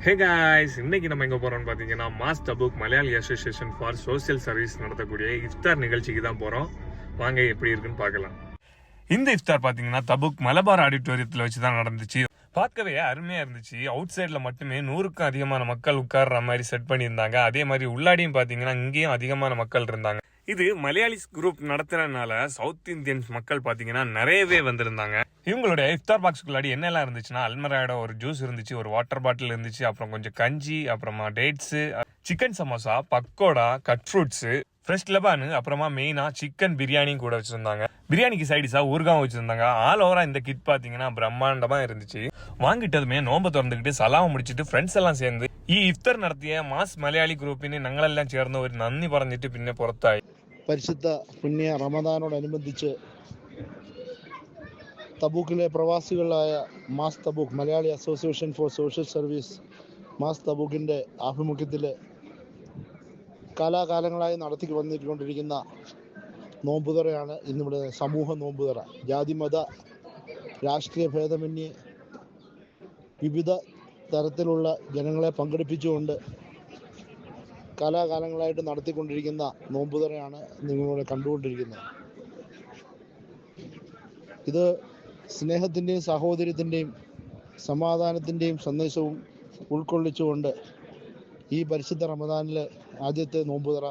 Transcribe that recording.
Hey guys, இன்னைக்கு நம்ம எங்க போறோம்னு பாத்தீங்கன்னா mass Tabuk Malayali association for social service நடத்தக்கூடிய இஃப்தார் நிகழ்ச்சிக்கு தான் போறோம். வாங்க எப்படி இருக்குன்னு பார்க்கலாம். இந்த இஃப்தார் பாத்தீங்கன்னா தபுக் மலபார் ஆடிட்டோரியத்துல வச்சுதான் நடந்துச்சு. பார்க்கவே அருமையா இருந்துச்சு. அவுட் சைட்ல மட்டுமே 100க்கும் அதிகமான மக்கள் உட்கார்ற மாதிரி செட் பண்ணியிருந்தாங்க. அதே மாதிரி உள்ளாடியும் பாத்தீங்கன்னா இங்கேயும் அதிகமான மக்கள் இருந்தாங்க. இது மலையாளிஸ் குரூப் நடத்துறதுனால சவுத் இந்தியன்ஸ் மக்கள் பாத்தீங்கன்னா நிறையவே வந்திருந்தாங்க. இவங்களுடைய இஃப்தார் பாக்ஸ்க்குள்ளாடி என்னெல்லாம் இருந்துச்சுன்னா, அல்மராயோட ஒரு ஜூஸ் இருந்துச்சு, ஒரு வாட்டர் பாட்டில் இருந்துச்சு, அப்புறம் கொஞ்சம் கஞ்சி, அப்புறமா dates, chicken samosa, pakoda, cut fruits, fresh லெபானு, அப்புறமா மெயினா சிக்கன் பிரியாணியும் கூட வச்சிருந்தாங்க. பிரியாணிக்கு சைடிஸா ஊர்காவும் வச்சிருந்தாங்க. ஆல் ஓவரா இந்த கிட் பாத்தீங்கன்னா பிரம்மாண்டமா இருந்துச்சு. வாங்கிட்டதுமே நோம்ப திறந்துக்கிட்டு சலாம முடிச்சிட்டு ഫ്രണ്ട്സ് എല്ലാം சேர்ந்து ഇഫ്താർ നടത്തിയ മാസ് മലയാളി ഗ്രൂപ്പിന് ഞങ്ങളെല്ലാം ചേർന്ന് ഒരു നന്ദി പറഞ്ഞിട്ട് പിന്നെ പുറത്തായി. പരിശുദ്ധ പുണ്യ റമദാനോടനുബന്ധിച്ച് തബൂക്കിലെ പ്രവാസികളായ MAAS Tabuk Malayali association for social service MAAS തബൂക്കിൻ്റെ ആഭിമുഖ്യത്തിൽ കാലാകാലങ്ങളായി നടത്തി വന്നിട്ടുകൊണ്ടിരിക്കുന്ന നോമ്പുതുറയാണ് ഇന്നിവിടെ സമൂഹ നോമ്പുതുറ. ജാതിമത രാഷ്ട്രീയ ഭേദമന്യേ വിവിധ തരത്തിലുള്ള ജനങ്ങളെ പങ്കെടുപ്പിച്ചുകൊണ്ട് കാലാകാലങ്ങളായിട്ട് നടത്തിക്കൊണ്ടിരിക്കുന്ന നോമ്പുതുറയാണ് നിങ്ങളിവിടെ കണ്ടുകൊണ്ടിരിക്കുന്നത്. ഇത് സ്നേഹത്തിൻ്റെയും സഹോദര്യത്തിൻ്റെയും സമാധാനത്തിൻ്റെയും സന്ദേശവും ഉൾക്കൊള്ളിച്ചുകൊണ്ട് ഈ പരിശുദ്ധ റമദാനിലെ ആദ്യത്തെ നോമ്പുതുറ